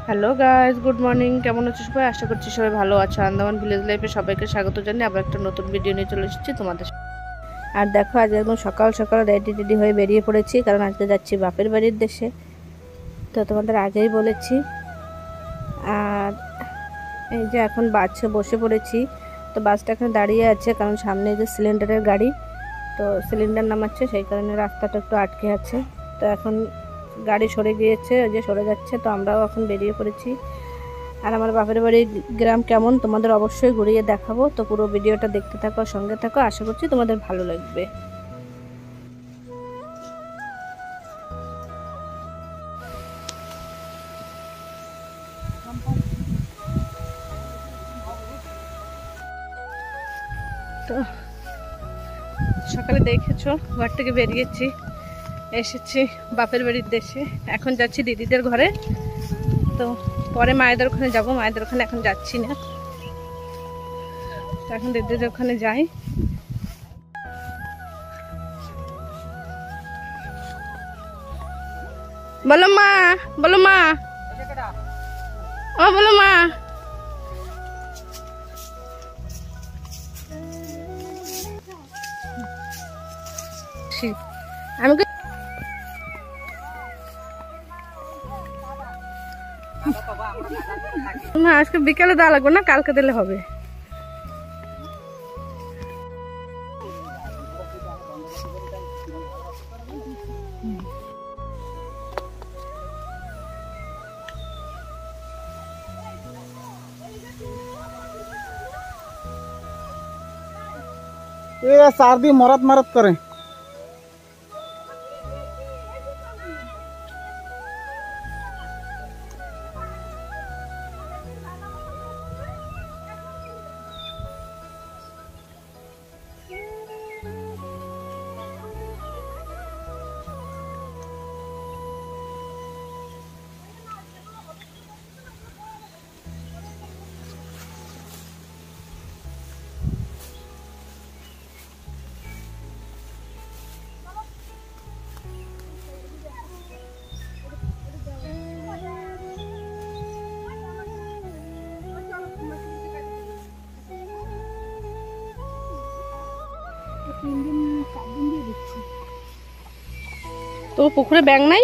Hello guys, good morning. কেমন আছো সবাই? আশা করছি সবাই ভালো আছো। আন্দামান ভিলেজ লাইফে সবাইকে স্বাগত জানিয়ে আবার একটা নতুন ভিডিও নিয়ে চলে এসেছি তোমাদের। আর দেখো, আজ একদম সকাল সকাল রেডি হয়ে বেরিয়ে পড়েছি, কারণ আজকে যাচ্ছি বাপের বাড়ির দেশে। তো তোমাদের আগেই বলেছি। আর এই যে এখন বাসে বসে পড়েছি। তো বাসটা এখানে দাঁড়িয়ে আছে, কারণ সামনে যে সিলিন্ডারের গাড়ি, তো সিলিন্ডার নামাচ্ছে, সেই কারণে রাস্তাটা একটু আটকে আছে। তো এখন গাড়ি সরে গিয়েছে, ওই যে সরে যাচ্ছে। তো আমরাও এখন বেরিয়ে পড়েছি। আর আমার বাপের বাড়ির গ্রাম কেমন তোমাদের অবশ্যই ঘুরিয়ে দেখাবো। তো পুরো ভিডিওটা দেখতে থাকো, সঙ্গে থাকো, আশা করছি তোমাদের ভালো লাগবে। তো সকালে দেখেছো ঘর থেকে বেরিয়েছি, এসেছি বাপের বাড়ির দেশে। এখন যাচ্ছি দিদিদের ঘরে। তো পরে মায়েদের ওখানে যাবো, মায়েদের ওখানে এখন যাচ্ছি না। তো এখন দিদিদের ওখানে যাই। বলো মা, বলো মা, ও বলো মা। আমি না, আজকে বিকালে দেওয়া লাগবে না, কালকে দিলে হবে। ये सर्दी मरत मरत करे। তো পুকুরে ব্যাঙ নাই?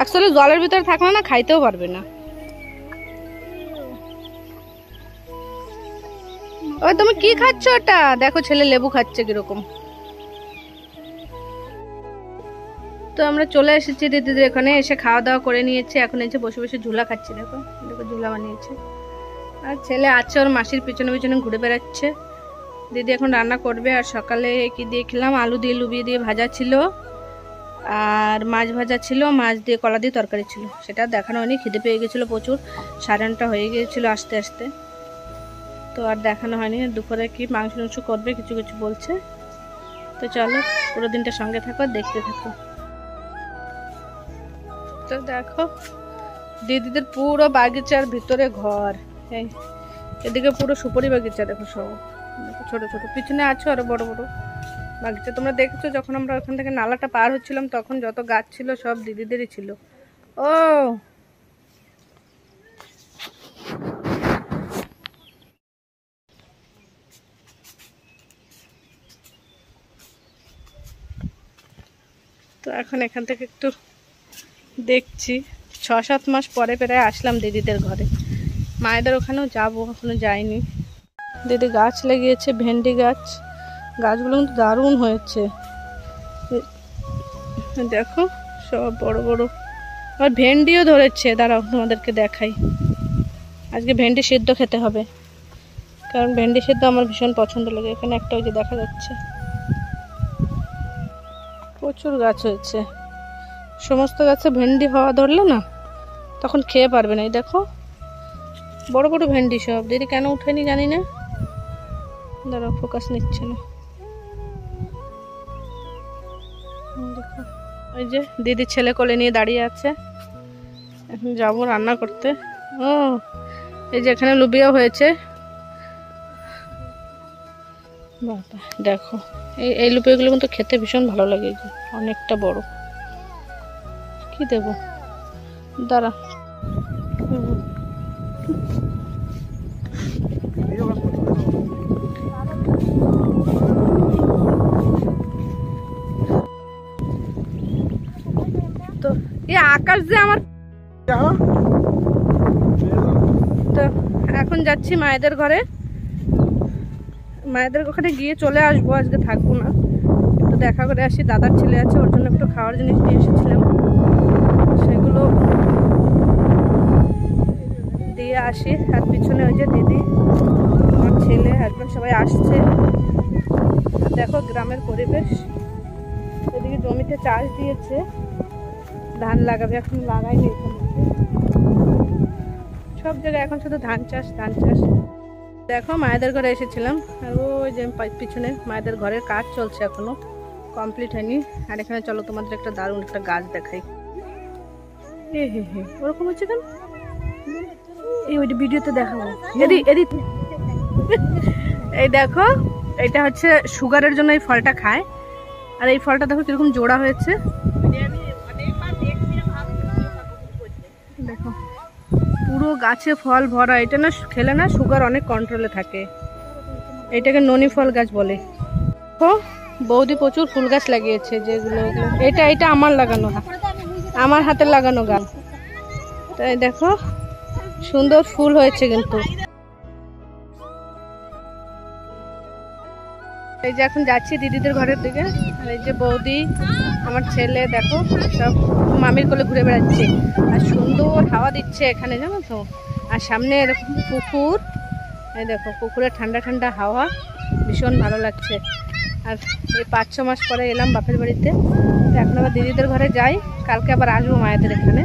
আসলে জলের ভিতরে থাকলে না খাইতেও পারবে না। ওই তুমি কি খাচ্ছ? ওটা দেখো, ছেলে লেবু খাচ্ছে কিরকম। তো আমরা চলে এসেছি দিদিদের এখানে, এসে খাওয়া দাওয়া করে নিয়েছি। এখন এসে বসে বসে ঝুলা খাচ্ছি। দেখো দেখো, ঝুলা বানিয়েছে। আর ছেলে আছে ওর মাসির পিছনে পিছনে ঘুরে বেড়াচ্ছে। দিদি এখন রান্না করবে। আর সকালে কি দিয়ে খেলাম, আলু দিয়ে লুবিয়ে দিয়ে ভাজা ছিল, আর মাছ ভাজা ছিল, মাছ দিয়ে কলা দিয়ে তরকারি ছিল। সেটা দেখানো হয়নি, খিদে পেয়ে গেছিলো প্রচুর, 9:30 হয়ে গিয়েছিল আসতে আসতে। তো আর দেখানো হয়নি। দুপুরে কি মাংস টাংস করবে কিছু কিছু বলছে। তো চলো পুরো দিনটা সঙ্গে থাকো, দেখতে থাকো। তো দেখো দিদিদের পুরো বাগিচার ভিতরে ঘর। এই এদিকে পুরো সুপারি বাগিচা, দেখো সব, দেখো ছোট ছোট, পিছনে আছে আরো বড় বড় বাগিচা। তোমরা দেখেছো যখন আমরা ওখান থেকে নালাটা পার হচ্ছিলাম, তখন যত গাছ ছিল সব দিদিদেরই ছিল। ও তো এখন এখান থেকে একটু দেখছি। 6-7 মাস পরে প্রায় আসলাম দিদিদের ঘরে। মায়েদের ওখানেও যাবো, এখনো যাইনি। দিদি গাছ লাগিয়েছে, ভেন্ডি গাছ। গাছগুলো কিন্তু দারুণ হয়েছে, দেখো সব বড় বড়। আর ভেন্ডিও ধরেছে, দাঁড়াও তোমাদেরকে দেখাই। আজকে ভেন্ডি সিদ্ধ খেতে হবে, কারণ ভেন্ডি সিদ্ধ আমার ভীষণ পছন্দ লাগে। এখানে একটা ওই যে দেখা যাচ্ছে, প্রচুর গাছ হয়েছে। সমস্ত গাছে ভেন্ডি হওয়া ধরলে না, তখন খেয়ে পারবে না। এই দেখো বড় বড় ভেন্ডি সব। দিদি কেন উঠেনি জানি না, দাঁড়াও ফোকাস নিচ্ছে না। দেখো ওই যে দিদির ছেলে কোলে নিয়ে দাঁড়িয়ে আছে। এখন যাবো রান্না করতে। ও এই যে এখানে লুবিয়া হয়েছে, বাবা দেখো এই লুপিয়াগুলো কিন্তু খেতে ভীষণ ভালো লাগে, অনেকটা বড়। কি দেবো দাঁড়া। তো এই আকাশ যে আমার, তো এখন যাচ্ছি মায়েদের ঘরে। মায়েদের ওখানে গিয়ে চলে আসবো, আজকে থাকবো না, একটু দেখা করে আসি। দাদার ছেলে আছে, ওর জন্য একটু খাওয়ার জিনিস নিয়ে এসেছিলাম, সেগুলো দিয়ে আসি। আর পিছনে ওই যে দিদি, আমার ছেলে, হাজব্যান্ড সবাই আসছে। দেখো গ্রামের পরিবেশ। এদিকে জমিতে চাষ দিয়েছে, ধান লাগাবে, এখন লাগাইনি। সব জায়গায় এখন শুধু ধান চাষ ধান চাষ। দেখো মায়েদের ঘরে এসেছিলাম, আর ওই যে পিছনে মায়েদের ঘরের কাজ চলছে, এখনো কমপ্লিট হয়নি। আর এখানে চলো তোমাদের একটা দারুণ একটা গাছ দেখাই। হে হে হে, ওরকম হচ্ছে কেন? এই ওইটা ভিডিওতে দেখাবো। এই দেখো, এটা হচ্ছে সুগারের জন্য এই ফলটা খায়। আর এই ফলটা দেখো কিরকম জোড়া হয়েছে, দেখো পুরো গাছে ফল ভরা। এটা না খেলে না সুগার অনেক কন্ট্রোলে থাকে। এটাকে ননি ফল গাছ বলে। বৌদি প্রচুর ফুল গাছ লাগিয়েছে, যেগুলো এটা আমার লাগানো, আমার হাতের লাগানো গাছ। তাই দেখো সুন্দর ফুল হয়েছে কিন্তু। এই যে এখন যাচ্ছি দিদিদের ঘরের দিকে। আর এই যে বৌদি, আমার ছেলে, দেখো সব মামির কোলে ঘুরে বেড়াচ্ছে। আর সুন্দর হাওয়া দিচ্ছে এখানে, জানো তো। আর সামনে এরকম পুকুর, এই দেখো পুকুরে ঠান্ডা ঠান্ডা হাওয়া, ভীষণ ভালো লাগছে। আর এই 5-6 মাস পরে এলাম বাপের বাড়িতে। এখন আবার দিদিদের ঘরে যাই, কালকে আবার আসবো মায়েদের এখানে।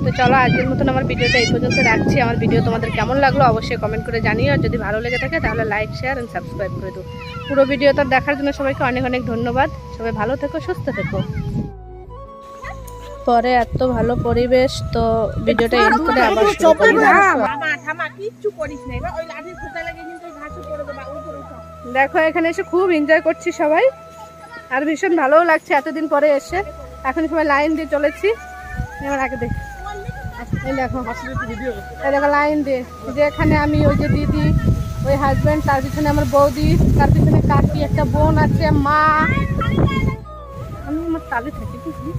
তো চলো আজকের মতন আমার ভিডিওটা এই পর্যন্ত রাখছি। আমার ভিডিও তোমাদের কেমন লাগলো অবশ্যই কমেন্ট করে জানিও। আর যদি ভালো লেগে থাকে তাহলে লাইক, শেয়ার এন্ড সাবস্ক্রাইব করে দিও। পুরো ভিডিওটা দেখার জন্য সবাইকে অনেক অনেক ধন্যবাদ। সবাই ভালো থেকো, সুস্থ থেকো। পরে এত ভালো পরিবেশ, তো ভিডিওটা এন্ড করে আবার শুরু করি। দেখো এখানে এসে খুব এনজয় করছি সবাই, আর ভীষণ ভালোও লাগছে এতদিন পরে এসে। এখন সবাই লাইন দিয়ে চলেছি। এবার আগে দেখ, এই দেখো লাইন দিয়ে, যে এখানে আমি, ওই যে দিদি, ওই হাজব্যান্ড, তার পিছনে আমার বৌদি, তার পিছনে কাকি, একটা বোন আছে, মা। আমি আমার তালে থাকি বুঝলি।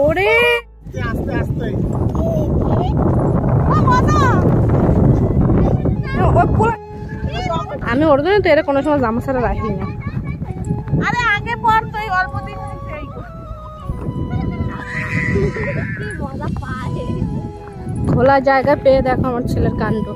ওরে আস্তে আস্তে আমি ওর জন্য তো এরা কোনো সময় জামা ছাড়া রাখি না। আরে আগে পর তো অল্প দিন খোলা জায়গা পেয়ে দেখো আমার ছেলের কাণ্ড।